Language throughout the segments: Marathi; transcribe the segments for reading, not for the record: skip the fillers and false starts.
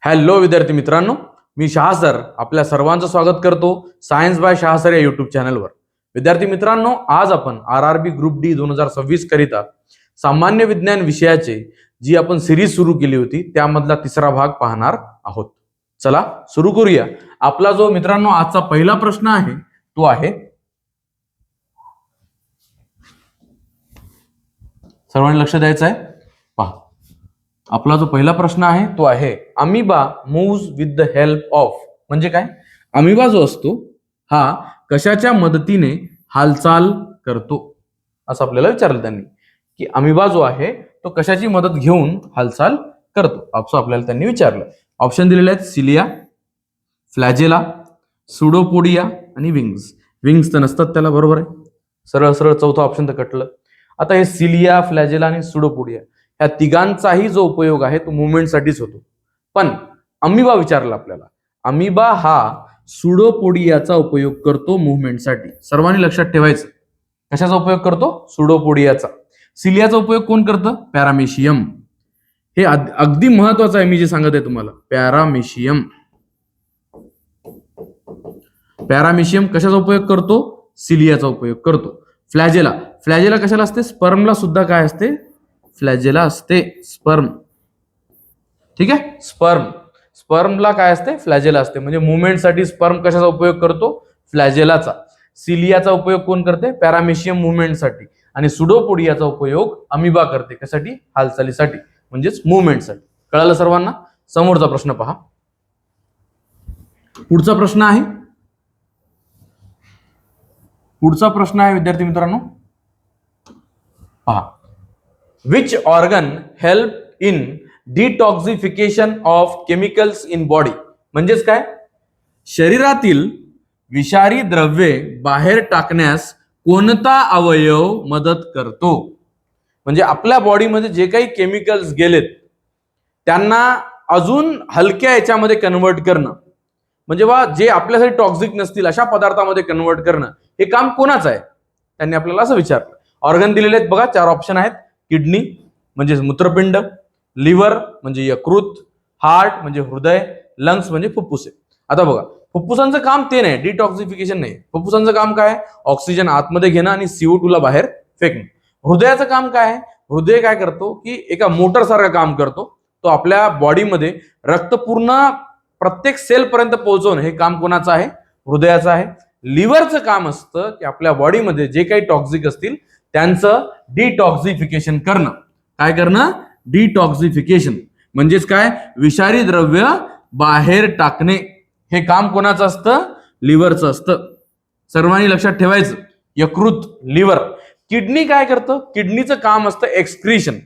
हॅलो विद्यार्थी मित्रांनो, मी शहा सर आपल्या सर्वांचं स्वागत करतो सायन्स बाय शहा सर या युट्यूब चॅनलवर। विद्यार्थी मित्रांनो, आज आपण आरआरबी ग्रुप डी 2026 करिता सामान्य विज्ञान विषयाचे जी आपण सिरीज सुरू केली होती त्यामधला तिसरा भाग पाहणार आहोत। चला सुरू करूया। आपला जो मित्रांनो आजचा पहिला प्रश्न आहे तो आहे, सर्वांनी लक्ष द्यायचं आहे, पहा। आपला जो पहिला प्रश्न आहे तो आहे, amoeba moves with the help of, म्हणजे काय? अमिबा जो असतो हा कशाच्या मदतीने हालचाल करतो, असं आपल्याला विचारलं त्यांनी की अमिबा जो आहे तो कशाची मदत घेऊन हालचाल करतो, असं आपल्याला त्यांनी विचारलं। ऑप्शन दिलेले आहेत सिलिया, फ्लॅजेला, सुडोपोडिया आणि विंग्स। विंग्स तर नसतात त्याला, बरोबर आहे, सरळ सरळ चौथा ऑप्शन तर कटलं। आता हे सिलिया, फ्लॅजेला आणि सुडोपोडिया या तिघांचाही जो उपयोग आहे तो मुवमेंटसाठीच होतो, पण अमिबा विचारला आपल्याला, अमिबा हा सुडोपोडियाचा उपयोग करतो मुवमेंटसाठी। सर्वांनी लक्षात ठेवायचं, कशाचा उपयोग करतो? सुडोपोडियाचा। सिलियाचा उपयोग कोण करतं? पॅरामेशियम। हे अगदी महत्वाचं आहे, मी जे सांगत आहे तुम्हाला, पॅरामेशियम। पॅरामेशियम कशाचा उपयोग करतो? सिलियाचा उपयोग करतो। फ्लॅजेला, फ्लॅजेला कशाला असते? स्पर्मला सुद्धा काय असते? फ्लॅजेला असते, स्पर्म। ठीक आहे, स्पर्म, स्पर्मला काय असते? फ्लॅजेला असते। म्हणजे मुवमेंटसाठी स्पर्म कशाचा उपयोग करतो? फ्लॅजेलाचा। सिलियाचा उपयोग कोण करते? पॅरामेशियम मुवमेंटसाठी। आणि सुडोपोडियाचा उपयोग अमिबा करते, कशासाठी? हालचालीसाठी, म्हणजेच मुवमेंटसाठी। कळालं सर्वांना? समोरचा प्रश्न पहा। पुढचा प्रश्न आहे, पुढचा प्रश्न आहे विद्यार्थी मित्रांनो, पहा। Which organ help in detoxification of chemicals in body? म्हणजेच काय? शरीरातील विषारी द्रव्ये बाहेर टाकण्यास कोणता अवयव मदत करतो? म्हणजे आपल्या बॉडीमध्ये जे काही केमिकल्स गेलेत त्यांना अजून हलक्या याच्यामध्ये कन्वर्ट करणं, म्हणजे जे आपल्यासाठी टॉक्सिक नसतील अशा पदार्थामध्ये कन्वर्ट करणं, हे काम कोणाचं आहे? त्यांनी आपल्याला असं विचारलं। ऑर्गन दिलेले आहेत बघा, 4 ऑप्शन आहेत। किडनी म्हणजे मूत्रपिंड, लिव्हर म्हणजे यकृत, हार्ट म्हणजे हृदय, लंग्स म्हणजे फुफ्फुसे। आता बघा, फुफ्फुसांचं काम ते नाही, डिटॉक्सिफिकेशन नाही। फुफ्फुसांचं काम काय? ऑक्सिजन आतमध्ये घेणं आणि CO2 ला बाहेर फेकणं। हृदयाचं काम काय आहे? हृदय काय करतो की एका मोटर सारखं काम करतो, तो आपल्या बॉडीमध्ये रक्त पूर्ण प्रत्येक सेल पर्यंत पोहोचवणं, हे काम कोणाचं आहे? हृदयाचं आहे। लिव्हरचं काम असतं की आपल्या बॉडीमध्ये जे काही टॉक्सिक असतील त्यांचं डिटॉक्सिफिकेशन करणं। काय करणं? डिटॉक्सिफिकेशन, म्हणजेच काय? विषारी द्रव्य बाहेर टाकणे, हे काम कोणाचं असतं? लिव्हरचं असतं। सर्वांनी लक्षात ठेवायचं, यकृत, लिव्हर। किडनी काय करतं? किडनीचं काम असतं एक्सक्रीशन।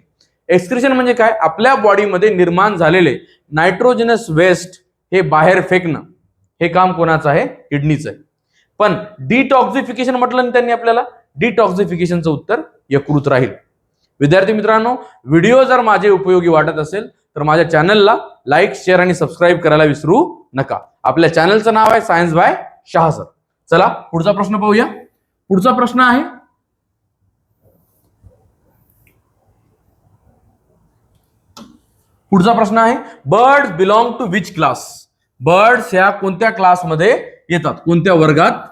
एक्सक्रीशन म्हणजे काय? आपल्या बॉडीमध्ये निर्माण झालेले नायट्रोजनस वेस्ट हे बाहेर फेकणं, हे काम कोणाचं आहे? किडनीचं आहे। पण डिटॉक्सिफिकेशन म्हटलं ना त्यांनी आपल्याला, डिटॉक्सिफिकेशनचं उत्तर यकृत राहील। विद्यार्थी मित्रांनो, व्हिडिओ जर माझे उपयोगी वाटत असेल तर माझ्या चॅनलला लाईक, शेअर आणि सबस्क्राईब करायला विसरू नका। आपल्या चॅनलचं नाव आहे सायन्स बाय शहा सर। चला पुढचा प्रश्न पाहूया। पुढचा प्रश्न आहे, पुढचा प्रश्न आहे, birds belong to which class? Birds ह्या कोणत्या क्लासमध्ये येतात, कोणत्या वर्गात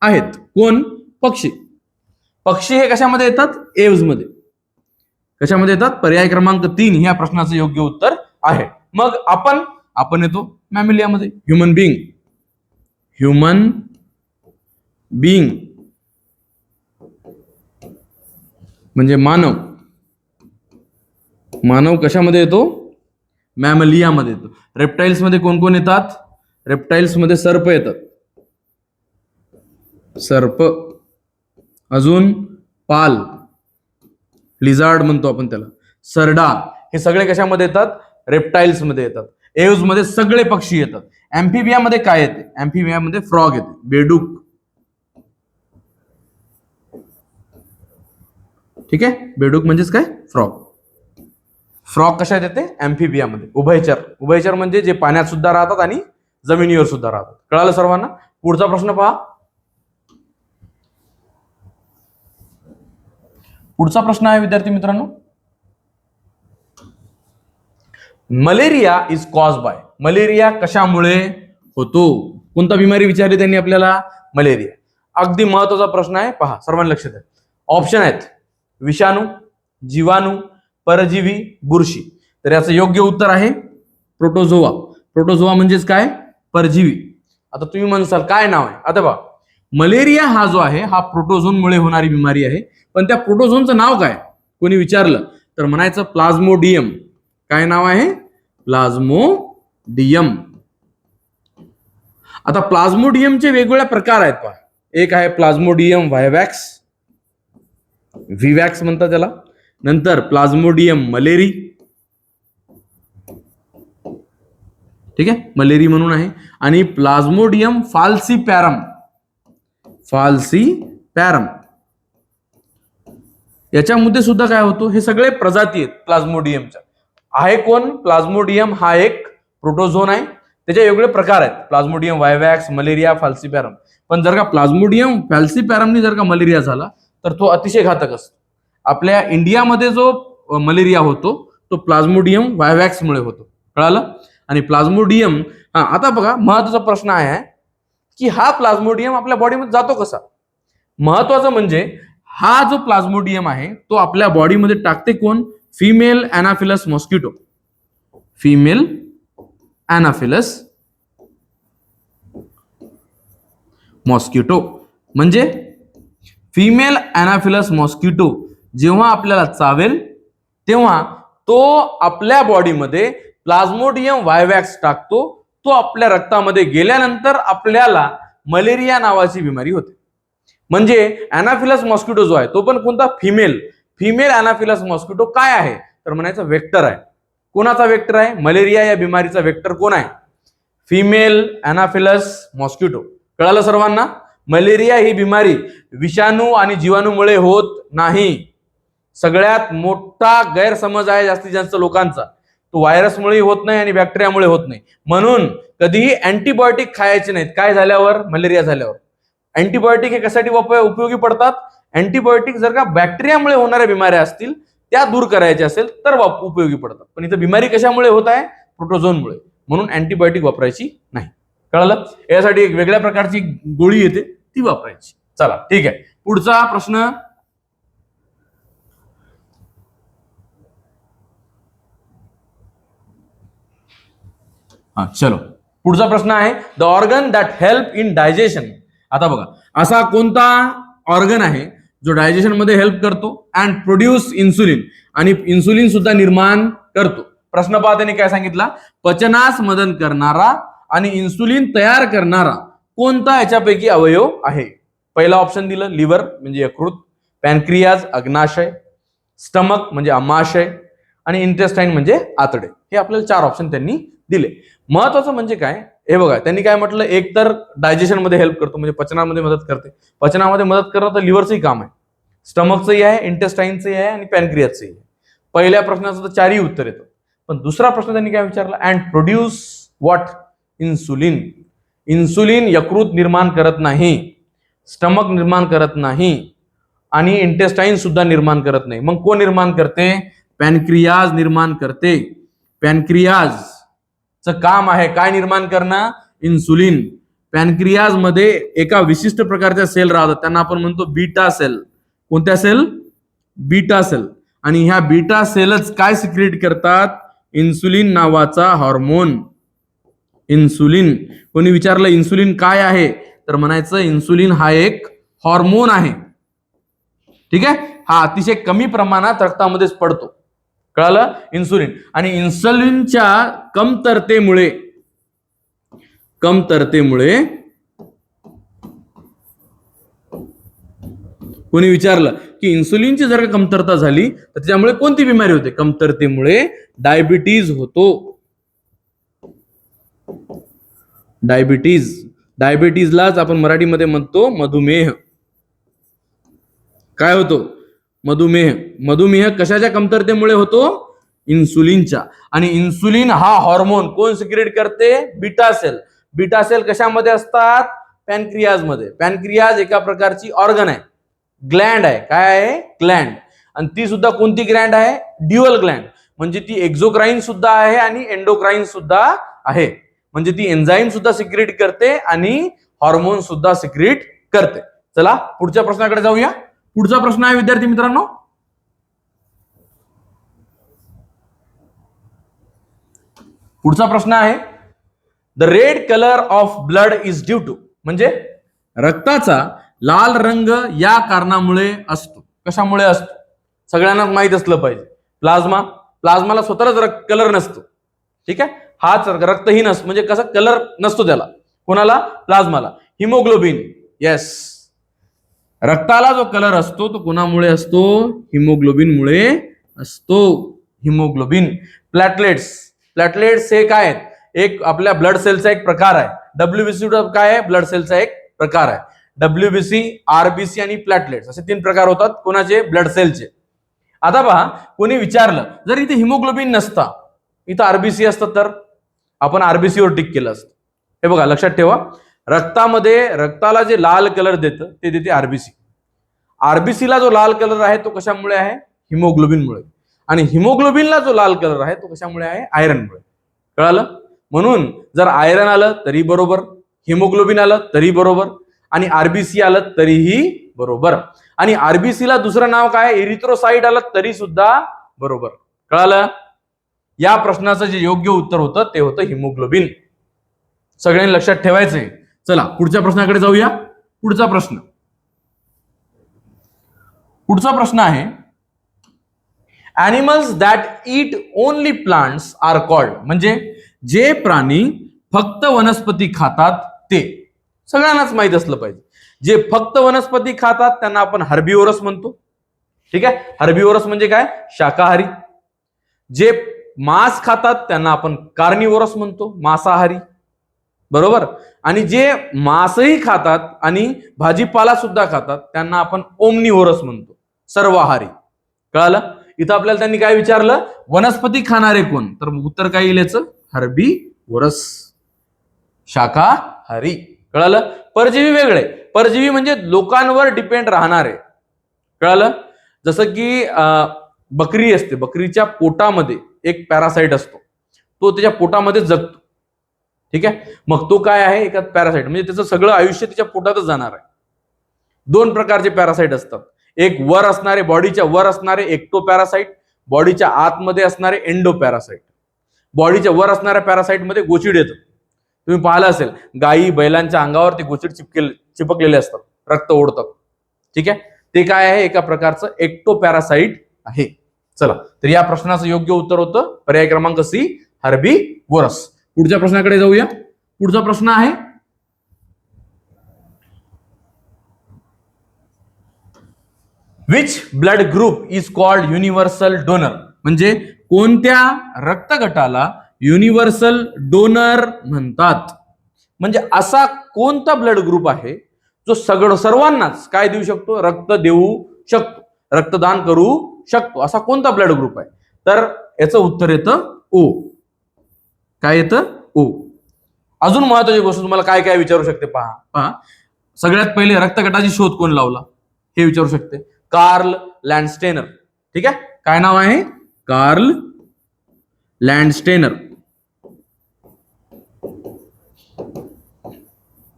आहेत? कोण? पक्षी। पक्षी हे कशामध्ये येतात? एव्स मध्ये। कशामध्ये येतात? पर्याय क्रमांक 3 ह्या प्रश्नाचं योग्य उत्तर आहे। मग आपण येतो मॅमिलियामध्ये, ह्युमन बीइंग। ह्युमन बीइंग म्हणजे मानव। मानव कशामध्ये येतो? मॅमलियामध्ये येतो। रेप्टाइल्स मध्ये कोण कोण येतात? रेप्टाइल्स मध्ये सर्प येतात, सर्प। अजून पाल, लिझार्ड म्हणतो आपण त्याला, सरडा, हे सगळे कशामध्ये येतात? रेप्टाइल्स मध्ये येतात। एव्स मध्ये सगळे पक्षी येतात। अँफिबिया मध्ये काय येते? अँफिबिया मध्ये फ्रॉग येते, बेडूक। ठीक आहे, बेडूक म्हणजेच काय? फ्रॉग। फ्रॉग कशात येते? अँफिबिया मध्ये। उभयचर, उभयचर म्हणजे जे पाण्यात सुद्धा राहतात आणि जमिनीवर सुद्धा राहतात। कळालं सर्वांना? पुढचा प्रश्न पहा। पुढचा प्रश्न आहे विद्यार्थी मित्रांनो, malaria is cause by, malaria कशामुळे होतो? कोणता बिमारी विचारली त्यांनी आपल्याला? मलेरिया. अगदी महत्वाचा प्रश्न आहे, पहा सर्वांनी लक्ष द्या. ऑप्शन आहेत विषाणू, जीवाणू, परजीवी, बुरशी. तर याचं योग्य उत्तर आहे प्रोटोझोआ. प्रोटोझोआ म्हणजेच काय? परजीवी. आता तुम्ही म्हणसाल काय नाव आहे? आता बघा, मलेरिया हा जो आहे हा प्रोटोझोनमुळे होणारी बिमारी आहे. पण त्या प्रोटोझोनचं नाव काय? कोणी विचारलं तर म्हणायचं प्लाझ्मोडियम. काय नाव आहे? प्लाझ्मोडियम. आता प्लाझ्मोडियमचे वेगवेगळे प्रकार आहेत पहा. एक आहे प्लाझ्मोडियम व्हायवॅक्स, व्हिवॅक्स म्हणतात त्याला. नंतर प्लाझ्मोडियम मलेरी, ठीक आहे, मलेरी म्हणून आहे. आणि प्लाझ्मोडियम फाल्सीपॅरम, फाल्सीपॅरम. याच्यामध्ये सुद्धा काय होतो? हे सगळे प्रजाती आहेत प्लाझ्मोडियमच्या. आहे कोण? प्लाझ्मोडियम हा एक प्रोटोझोन आहे. त्याचे वेगवेगळे प्रकार आहेत, प्लाझ्मोडियम व्हायवॅक्स, मलेरिया, फाल्सीपॅरम. पण जर का प्लाझ्मोडियम फाल्सीपॅरमनी जर का मलेरिया झाला तर तो अतिशय घातक असतो. आपल्या इंडियामध्ये जो मलेरिया होतो तो प्लाझ्मोडियम व्हायवॅक्समुळे होतो. कळालं? आणि प्लाझ्मोडियम, आता बघा महत्वाचा प्रश्न आहे की हा प्लाझ्मोडियम आपल्या बॉडीमध्ये जातो कसा? महत्वाचं म्हणजे हा जो प्लाझ्मोडियम आहे तो आपल्या बॉडीमध्ये टाकते कोण? Female anopheles mosquito. Female anopheles mosquito म्हणजे फिमेल अॅनाफिलस मॉस्किटो जेव्हा आपल्याला चावेल तेव्हा तो आपल्या बॉडीमध्ये प्लाझ्मोडियम व्हायवॅक्स टाकतो. तो आपल्या रक्तामध्ये गेल्यानंतर आपल्याला मलेरिया नावाची बिमारी होते. म्हणजे अॅनाफिलस मॉस्किटो जो आहे तो पण कोणता? फिमेल अॅनाफिलस मॉस्किटो काय आहे तर म्हणायचं वेक्टर आहे. कोणाचा वेक्टर आहे? मलेरिया या बिमारीचा वेक्टर कोण आहे? Female anopheles mosquito. कळालं सर्वांना? मलेरिया ही बिमारी विषाणू आणि जीवाणूमुळे होत नाही. सगळ्यात मोठा गैरसमज आहे जास्तीत जास्त लोकांचा, तो व्हायरसमुळे होत नाही आणि बॅक्टेरियामुळे होत नाही. म्हणून कधीही अँटीबायोटिक खायचे नाहीत. काय झाल्यावर? मलेरिया झाल्यावर. अँटीबायोटिक हे कशासाठी उपयोगी पडतात? अँटीबायोटिक जर का बॅक्टेरियामुळे होणाऱ्या बिमाऱ्या असतील त्या दूर करायच्या असेल तर उपयोगी पडतात. पण इथं बिमारी कशामुळे होत आहे? प्रोटोझोनमुळे. म्हणून अँटीबायोटिक वापरायची नाही. कळालं? यासाठी एक वेगळ्या प्रकारची गोळी येते ती वापरायची. चला ठीक आहे, पुढचा प्रश्न. चलो पुढचा प्रश्न आहे the organ that help in digestion. आता बघा, असा कोणता ऑर्गन आहे जो डायजेशन मध्ये हेल्प करतो अँड प्रोड्यूस इन्सुलिन, आणि इन्सुलिन सुद्धा निर्माण करतो. प्रश्न पहा त्यांनी काय सांगितला? पचनास मदत करणारा आणि इन्सुलिन तयार करणारा कोणता याच्यापैकी अवयव आहे? पहिला ऑप्शन दिलं लिव्हर म्हणजे यकृत, पॅनक्रियाज अग्नाशय, स्टमक म्हणजे आमाशय, आणि इंटेस्टाईन म्हणजे आतडे. हे आपल्याला 4 ऑप्शन त्यांनी दिले. महत्वाचं म्हणजे काय? हे बघा, त्यांनी काय म्हटलं? एक तर डायजेशन मध्ये हेल्प करतो म्हणजे पचनामध्ये मदत करते. पचनामध्ये मदत करणं तर लिव्हरचंही काम आहे, स्टमकचंही आहे, इंटेस्टाईनचंही आहे आणि पॅनक्रियाजचंही आहे. पहिल्या प्रश्नाचं तर 4ही उत्तर येतं. पण दुसरा प्रश्न त्यांनी काय विचारला? And produce what? Insulin. Insulin यकृत निर्माण करत नाही, स्टमक निर्माण करत नाही आणि इंटेस्टाईन सुद्धा निर्माण करत नाही. मग कोण निर्माण करते? पॅनक्रियाज निर्माण करते. पॅनक्रियाजचं काम आहे काय निर्माण करणं? इन्सुलिन. पॅनक्रियाज मध्ये एका विशिष्ट प्रकारच्या सेल राहतात, त्यांना आपण म्हणतो बीटा सेल. कोणत्या सेल? Beta cell. आणि ह्या बीटा सेलच काय सिक्रेट करतात? इन्सुलिन नावाचा हार्मोन. इन्सुलिन. कोणी विचारलं इन्सुलिन काय आहे तर म्हणायचं इन्सुलिन हा एक हार्मोन आहे. ठीक आहे, हा अतिशय कमी प्रमाणात रक्तामध्येच पडतो. कळालं? इन्सुलिन. आणि इन्सुलिनच्या कमतरतेमुळे कोणी विचारलं की इन्सुलिनची जर का कमतरता झाली तर त्याच्यामुळे कोणती बिमारी होते? कमतरतेमुळे डायबिटीज होतो. डायबिटीजलाच आपण मराठीमध्ये म्हणतो मधुमेह. काय होतो? मधुमेह. मधुमेह कशाच्या कमतरतेमुळे होतो? इन्सुलिनच्या. आणि इन्सुलिन हा हार्मोन कोण सिक्रेट करते? Beta sale. बीटा सेल कशामध्ये असतात? पॅनक्रियाज मध्ये. पॅनक्रियाज एका प्रकारची ऑर्गन आहे, ग्लँड आहे. काय आहे? ग्लँड. आणि ती सुद्धा कोणती ग्लँड आहे? Dual Gland. म्हणजे ती एक्झोक्राईन सुद्धा आहे आणि एंडोक्राईन सुद्धा आहे. म्हणजे ती एन्झाईम सुद्धा सिक्रेट करते आणि हॉर्मोन सुद्धा सिक्रेट करते. चला पुढच्या प्रश्नाकडे जाऊया. पुढचा प्रश्न आहे विद्यार्थी मित्रांनो, पुढचा प्रश्न आहे the red colour of blood is due to, म्हणजे रक्ताचा लाल रंग या कारणामुळे असतो. कशामुळे असतो? सगळ्यांना माहित असलं पाहिजे. प्लाझ्माला स्वतःच कलर नसतो. ठीक आहे, हाच रक्तहीन असतो, म्हणजे कसा कलर नसतो त्याला. कोणाला? प्लाझ्माला. हिमोग्लोबिन. येस, रक्ताला जो कलर असतो तो कोणामुळे असतो? हिमोग्लोबिनमुळे असतो. हिमोग्लोबिन. प्लॅटलेट्स हे काय आहेत? एक आपल्या ब्लड सेलचा एक प्रकार आहे. डब्ल्यूबीसी काय आहे? ब्लड सेलचा एक प्रकार आहे. डब्ल्यूबीसी, आरबीसी आणि प्लॅटलेट्स असे 3 प्रकार होतात कोणाचे? ब्लड सेलचे. आता पहा, कोणी विचारलं जर इथे हिमोग्लोबिन नसता, इथं आरबीसी असतं, तर आपण आरबीसीवर टिक केलं असतं. हे बघा, लक्षात ठेवा, रक्ताला जे लाल कलर देतं ते देते आरबीसी. आरबीसीला जो लाल कलर आहे तो कशामुळे आहे? हिमोग्लोबिनमुळे. आणि हिमोग्लोबिनला जो लाल कलर आहे तो कशामुळे आहे? आयरनमुळे. कळालं? म्हणून जर आयरन आलं तरी बरोबर, हिमोग्लोबिन आलं तरी बरोबर, आणि आरबीसी आलं तरीही बरोबर. आणि आरबीसीला दुसरं नाव काय? इरिथ्रोसाइट आलं तरी सुद्धा बरोबर. कळालं? या प्रश्नाचं जे योग्य उत्तर होतं ते होतं हिमोग्लोबिन. सगळ्यांनी लक्षात ठेवायचंय. चला पुढच्या प्रश्नाकडे जाऊया. पुढचा प्रश्न आहे animals that eat only plants are called, म्हणजे जे प्राणी फक्त वनस्पती खातात ते. सगळ्यांनाच माहित असलं पाहिजे. जे फक्त वनस्पती खातात त्यांना आपण हर्बिवोरस म्हणतो. ठीक आहे, हर्बिवोरस म्हणजे काय? शाकाहारी. जे मांस खातात त्यांना आपण कार्निवोरस म्हणतो, मांसाहारी. बरोबर. आणि जे मांसही खातात आणि भाजीपाला सुद्धा खातात त्यांना आपण ओमनिवोरस म्हणतो, सर्वाहारी. कळालं? इथं आपल्याला त्यांनी काय विचारलं? वनस्पती खाणारे कोण? तर उत्तर काय येईल याचं? हर्बिवोरस, शाकाहारी. कळालं? परजीवी वेगळे. परजीवी म्हणजे लोकांवर डिपेंड राहणारे. कळालं? जसं की बकरी असते, बकरीच्या पोटामध्ये एक पॅरासाइट असतो, तो त्याच्या पोटामध्ये जगतो. ठीक आहे, मग तो काय आहे? एका पॅरासाइट, म्हणजे त्याचं सगळं आयुष्य त्याच्या पोटातच जाणार आहे. 2 प्रकारचे पॅरासाइट असतात. एक वर असणारे, बॉडीच्या वर असणारे एक्टो पॅरासाइट, बॉडीच्या आतमध्ये असणारे एंडो पॅरासाइट. बॉडीच्या वर असणाऱ्या पॅरासाइट मध्ये गोचिड येतं. तुम्ही पाहिलं असेल, गायी बैलांच्या अंगावर ते गोचिड चिपकलेले असतात, रक्त ओढतात. ठीक आहे, ते काय आहे? एका प्रकारचं एक्टो पॅरासाइट आहे. चला, तर या प्रश्नाचं योग्य उत्तर होतं पर्याय क्रमांक सी, हर्बिवोरस. पुढच्या प्रश्नाकडे जाऊया. पुढचा प्रश्न आहे which blood group is called universal donor, म्हणजे कोणत्या रक्तगटाला युनिव्हर्सल डोनर म्हणतात? म्हणजे असा कोणता ब्लड ग्रुप आहे जो सर्वांनाच काय देऊ शकतो? रक्त देऊ शकतो, रक्तदान करू शकतो. असा कोणता ब्लड ग्रुप आहे? तर याचं उत्तर येतं ओ. काय येतं? ओ. अजून महत्वाची गोष्ट तुम्हाला काय काय विचारू शकते, पहा. सगळ्यात पहिले रक्तगटाची शोध कोण लावला हे विचारू शकते. Carl Landsteiner. ठीक आहे, काय नाव आहे? Carl Landsteiner.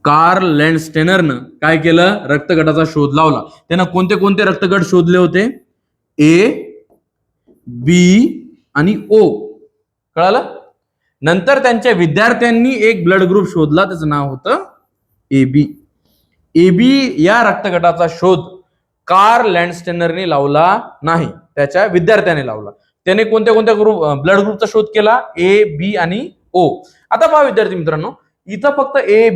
कार्ल लँडस्टेनरनं काय केलं? रक्तगटाचा शोध लावला. त्यानं कोणते कोणते रक्तगट शोधले होते? ए, बी आणि ओ. कळालं? नंतर त्यांच्या विद्यार्थ्यांनी एक ब्लड ग्रुप शोधला, त्याचं नाव होतं एबी. एबी या रक्तगटाचा शोध कार्ल लँडस्टेनरने लावला नाही, त्याच्या विद्यार्थ्याने लावला. त्याने कोणत्या कोणत्या ब्लड ग्रुपचा शोध केला? ए, बी आणि ओ. आता पहा विद्यार्थी मित्रांनो, इथं फक्त ए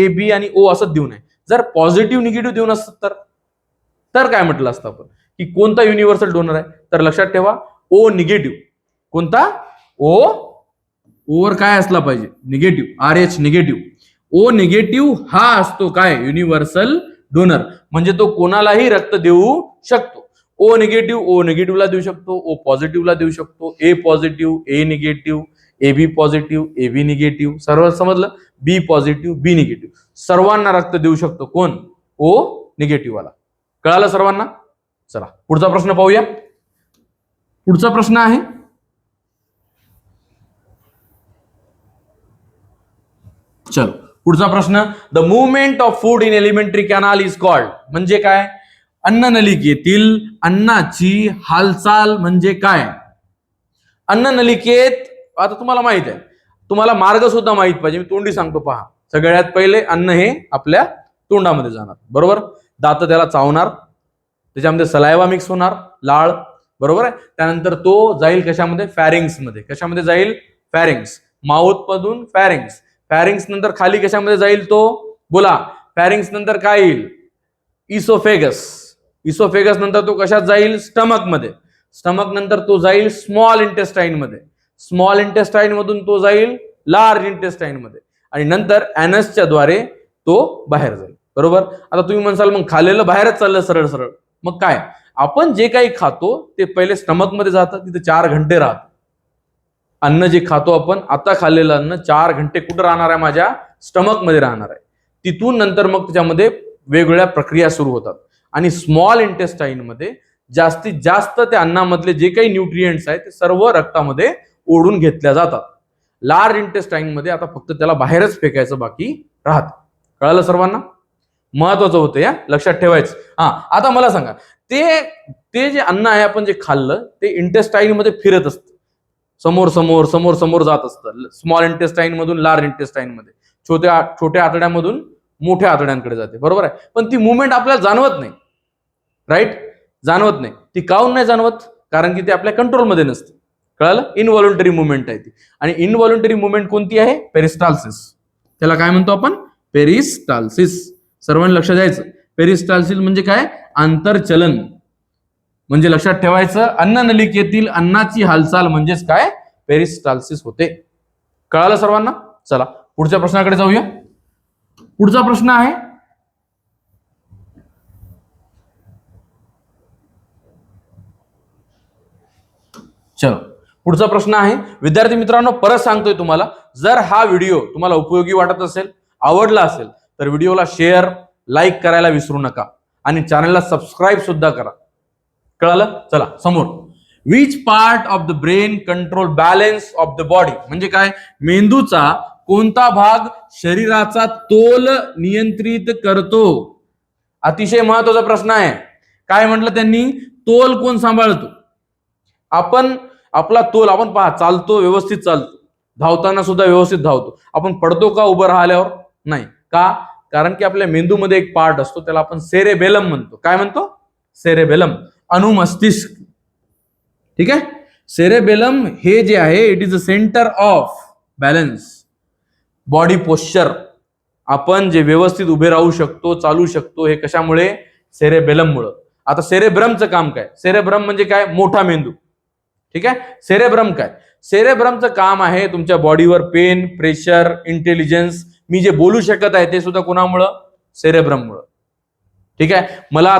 बी आणि ओ असंच देऊ नये. जर पॉझिटिव्ह निगेटिव्ह देऊन असतं तर काय म्हटलं असतं आपण की कोणता युनिव्हर्सल डोनर आहे? तर लक्षात ठेवा, ओ निगेटिव्ह. कोणता? ओ. ओवर काय असला पाहिजे? Negative, RH negative. O negative हा असतो काय? Universal donor. म्हणजे तो कोणालाही रक्त देऊ शकतो. ओ निगेटिव्हला देऊ शकतो, ओ पॉझिटिव्हला देऊ शकतो, A positive, A negative, AB positive, AB negative. सर्व समजलं? B positive, B negative. सर्वांना रक्त देऊ शकतो कोण? ओ निगेटिव्ह वाला. कळालं सर्वांना? चला पुढचा प्रश्न पाहूया. पुढचा प्रश्न आहे चलो पुढचा प्रश्न, the movement of food in elementary canal is called, म्हणजे काय? अन्ननलिकेतील अन्नाची हालचाल म्हणजे काय? अन्ननलिकेत, आता तुम्हाला माहित आहे, तुम्हाला मार्ग सुद्धा माहित पाहिजे, मी तोंडी सांगतो पहा. सगळ्यात पहिले अन्न हे आपल्या तोंडामध्ये जाणार, बरोबर? दात त्याला चावणार, त्याच्यामध्ये सलायवा मिक्स होणार, लाळ, बरोबर आहे. त्यानंतर तो जाईल कशामध्ये? फॅरिंग्स मध्ये. कशामध्ये जाईल? फॅरिंग्स. माउथ मधून फॅरिंग्स. फॅरिंग्स नंतर खाली कशामध्ये जाईल तो? बोला. फॅरिंग्स नंतर काय येईल? इसोफेगस. इसोफेगस नंतर तो कशात जाईल? स्टमक मध्ये. स्टमक नंतर तो जाईल स्मॉल इंटेस्टाईन मध्ये. स्मॉल इंटेस्टाईन मधून तो जाईल लार्ज इंटेस्टाईन मध्ये आणि नंतर ऍनसच्या द्वारे तो बाहेर जाईल, बरोबर? आता तुम्ही म्हणसाल मग खाल्लेलं बाहेरच चाललं सरळ सरळ, मग काय? आपण जे काही खातो ते पहिले स्टमक मध्ये जातं, तिथे 4 घंटे राहतं. अन्न जे खातो आपण, आता खाल्लेलं अन्न 4 घंटे कुठं राहणार आहे? माझ्या स्टमक मध्ये राहणार आहे. तिथून नंतर मग त्याच्यामध्ये वेगवेगळ्या प्रक्रिया सुरू होतात आणि स्मॉल इंटेस्टाईन मध्ये जास्तीत जास्त त्या अन्नामधले जे काही न्यूट्रिएंट्स आहेत ते सर्व रक्तामध्ये ओढून घेतल्या जातात. लार्ज इंटेस्टाईन मध्ये आता फक्त त्याला बाहेरच फेकायचं बाकी राहत. कळालं सर्वांना? महत्वाचं होतं, या लक्षात ठेवायचं. आता मला सांगा, ते जे अन्न आहे आपण जे खाल्लं ते इंटेस्टाईन मध्ये फिरत असतं, समोर समोर समोर समोर जात असतं. स्मॉल इंटेस्टाईन मधून लार्ज इंटेस्टाईन मध्ये, छोट्या आतड्यामधून मोठ्या आतड्यांकडे जाते, बरोबर आहे. पण ती मुवमेंट आपल्याला जाणवत नाही, राईट? जाणवत नाही. ती काऊन नाही जाणवत? कारण की ते आपल्या कंट्रोलमध्ये नसते. कळालं? इनव्हॉलंटरी मुवमेंट आहे ती. आणि इनव्हॉलंटरी मुवमेंट कोणती आहे? पेरिस्टाल्सिस. त्याला काय म्हणतो आपण? पेरिस्टाल्सिस. सर्वांनी लक्ष द्यायचं. पेरिस्टाल्सिस म्हणजे काय? आंतरचलन. म्हणजे लक्षात ठेवायचं, अन्ननलिकेतील अन्नाची हालचाल म्हणजेच काय? पेरिस्टाल्सिस होते. कळालं सर्वांना? चला पुढच्या प्रश्नाकडे जाऊया. पुढचा प्रश्न आहे, चलो पुढचा प्रश्न आहे, विद्यार्थी मित्रांनो परत सांगतोय तुम्हाला, जर हा व्हिडिओ तुम्हाला उपयोगी वाटत असेल, आवडला असेल, तर व्हिडिओला शेअर, लाईक करायला विसरू नका आणि चॅनलला सबस्क्राईब सुद्धा करा. कळालं? चला समोर. Which part of the brain control balance of the body, म्हणजे काय? मेंदूचा कोणता भाग शरीराचा तोल नियंत्रित करतो? अतिशय महत्वाचा प्रश्न आहे. काय म्हटलं त्यांनी? तोल कोण सांभाळतो? आपण आपला तोल, आपण पहा, चालतो व्यवस्थित चालतो, धावताना सुद्धा व्यवस्थित धावतो. आपण पडतो का उभं राहिल्यावर? नाही. का? कारण की आपल्या मेंदूमध्ये एक पार्ट असतो, त्याला आपण सेरेबेलम म्हणतो. काय म्हणतो? सेरेबेलम. अनुमस्तिष्क. ठीक आहे. सेरेबेलम हे जे आहे, it is a centre of balance, body posture. आपण जे व्यवस्थित उभे राहू शकतो, चालू शकतो, हे कशामुळे? सेरेबेलम मुळे. आता सेरेब्रमचं काम काय? सेरेब्रम म्हणजे काय? मोठा मेंदू. ठीक आहे. सेरेब्रम काय? सेरेब्रमचं काम आहे तुमच्या बॉडीवर पेन, प्रेशर, इंटेलिजन्स, मी जे बोलू शकत आहे ते सुद्धा कोणामुळं? सेरेब्रममुळं. ठीक आहे. मला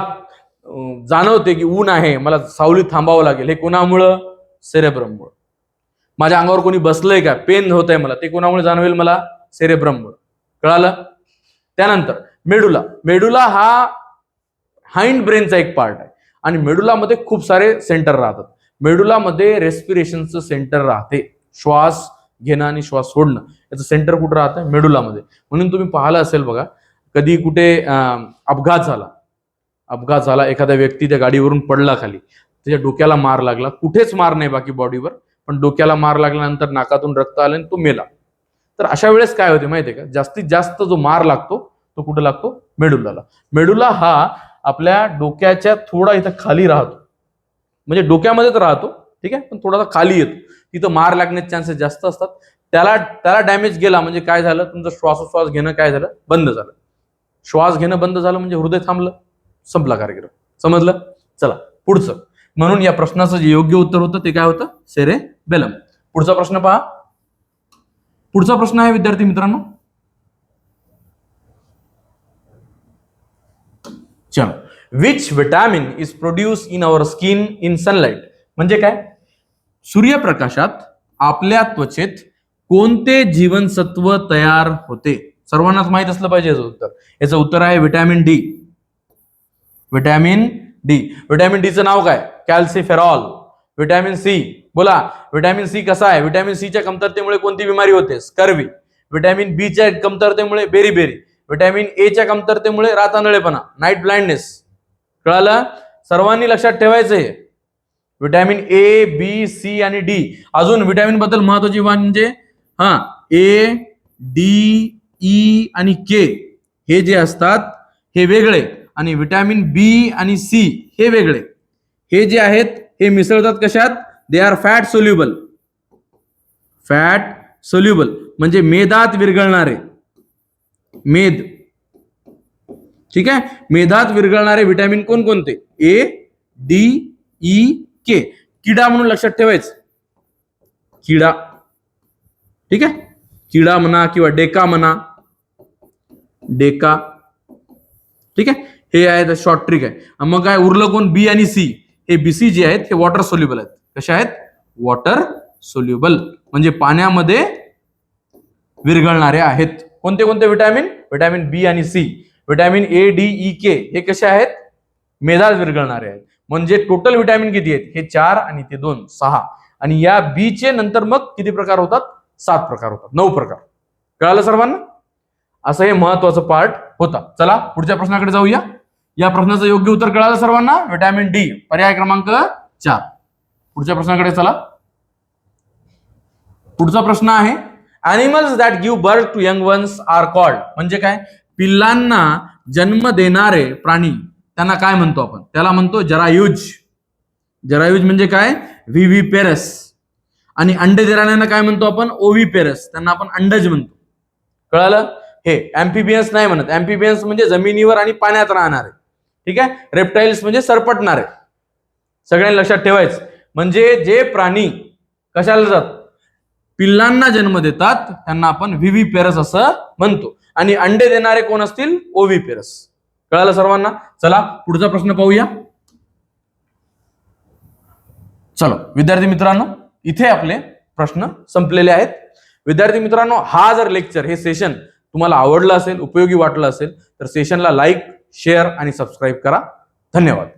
जाणवते की ऊन आहे, मला सावलीत थांबावं लागेल, हे कोणामुळं? सेरेब्रममुळं. माझ्या अंगावर कोणी बसलंय का? पेन होत आहे मला, ते कोणामुळे जाणवेल मला? सेरेब्रममुळं. कळालं? त्यानंतर मेडुला. मेडुला हा हाइंड ब्रेनचा एक पार्ट आहे आणि मेडुलामध्ये खूप सारे सेंटर राहतात. मेडुलामध्ये रेस्पिरेशनचं सेंटर राहते, श्वास घेणं आणि श्वास सोडणं याचं सेंटर कुठं राहतं? मेडुलामध्ये. म्हणून तुम्ही पाहिलं असेल बघा, कधी कुठे अपघात झाला, एखाद्या व्यक्ती त्या गाडीवरून पडला खाली, त्याच्या डोक्याला मार लागला, कुठेच मार नाही बाकी बॉडीवर, पण डोक्याला मार लागल्यानंतर नाकातून रक्त आलं आणि तो मेला. तर अशा वेळेस काय होते माहितीये का? जास्तीत जास्त जो मार लागतो तो कुठं लागतो? मेडुलाला. मेडुला हा आपल्या डोक्याच्या थोडा इथं खाली राहतो, म्हणजे डोक्यामध्येच राहतो, ठीक आहे, पण थोडासा खाली येतो. तिथं मार लागण्याचे चान्सेस जास्त असतात. त्याला डॅमेज गेला म्हणजे काय झालं? तुमचं श्वासोश्वास घेणं काय झालं? बंद झालं. श्वास घेणं बंद झालं म्हणजे हृदय थांबलं, संपला कार्यक्रम. समजलं? चला पुढचं. म्हणून या प्रश्नाचं जे योग्य उत्तर होतं ते काय होतं? सेरेबेलम. पुढचा प्रश्न पहा. पुढचा प्रश्न आहे विद्यार्थी मित्रांनो, चलो, which vitamin is produce in our skin in sunlight, म्हणजे काय? सूर्यप्रकाशात आपल्या त्वचेत कोणते जीवनसत्व तयार होते? सर्वांनाच माहित असलं पाहिजे याचं उत्तर. याचं उत्तर आहे vitamin D. Vitamin D. Vitamin डीचं नाव काय? कॅल्सिफेरॉल. विटॅमिन सी, बोला, विटॅमिन सी कसा आहे? विटॅमिन सीच्या कमतरतेमुळे कोणती बिमारी होते? स्कर्वी. व्हिटॅमिन बी च्या कमतरतेमुळे बेरीबेरी, व्हिटॅमिन ए च्या कमतरतेमुळे रातांधळेपणा, नाईट ब्लाइंडनेस. कळालं? सर्वांनी लक्षात ठेवायचं आहे. व्हिटॅमिन ए, बी, सी आणि डी. अजून व्हिटॅमिन बद्दल महत्वाची म्हणजे ए, डी, ई आणि के हे जे असतात हे वेगळे आणि व्हिटॅमिन बी आणि सी हे वेगळे. हे जे आहेत हे मिसळतात कशात? They are fat soluble. Fat soluble म्हणजे मेदात विरघळणारे. मेद. ठीक आहे. मेदात विरघळणारे व्हिटॅमिन कोणकोणते? ए, डी, ई, के. किडा म्हणून लक्षात ठेवायचं. किडा. ठीक आहे. किडा म्हणा किंवा डेका म्हणा. डेका. ठीक आहे. हे आहे शॉर्ट ट्रिक आहे. मग काय उरलं कोण? बी आणि सी. हे बीसी जे आहेत हे वॉटर सोल्युबल आहेत. कशा आहेत? वॉटर सोल्युबल म्हणजे पाण्यामध्ये विरघळणारे आहेत. कोणते कोणते व्हिटॅमिन? व्हिटॅमिन बी आणि C. Vitamin A, D, E, K हे कसे आहेत? मेदात विरघळणारे आहेत. म्हणजे टोटल व्हिटॅमिन किती आहेत? हे 4 आणि ते 2 6. आणि या बी चे नंतर मग किती प्रकार होतात? 7 प्रकार होतात. 9 प्रकार. कळालं सर्वांना? असं हे महत्वाचं पार्ट होता. चला पुढच्या प्रश्नाकडे जाऊया. या प्रश्नाचं योग्य उत्तर कळालं सर्वांना? व्हिटॅमिन डी, पर्याय क्रमांक 4. पुढच्या प्रश्नाकडे चला. पुढचा प्रश्न आहे animals that give birth to young ones are called. म्हणजे काय? पिल्लांना जन्म देणारे प्राणी त्यांना काय म्हणतो आपण? त्याला म्हणतो जरायुज. जरायुज म्हणजे काय? व्हिव्हिपेरस. आणि अंडे देणाऱ्यांना काय म्हणतो आपण? ओव्हिपेरस. त्यांना आपण अंडज म्हणतो. कळालं? हे अँफिबियन्स नाही म्हणत. अँफिबियन्स म्हणजे जमिनीवर आणि पाण्यात राहणारे. ठीक आहे. रेप्टाइल्स म्हणजे सरपटणारे. सगळ्यांनी लक्षात ठेवायचं. म्हणजे जे प्राणी कशाला जातात? पिल्लांना जन्म देतात त्यांना आपण व्हिव्हिपेरस असं म्हणतो. आणि अंडे देणारे कोण असतील? ओव्हिपेरस. कळालं सर्वांना? चला पुढचा प्रश्न पाहूया. चलो विद्यार्थी मित्रांनो, इथे आपले प्रश्न संपलेले आहेत. विद्यार्थी मित्रांनो, हा जर लेक्चर हे सेशन तुम्हाला आवडलं असेल, उपयोगी वाटलं असेल तर सेशनला लाईक, शेअर आणि सबस्क्राईब करा. धन्यवाद.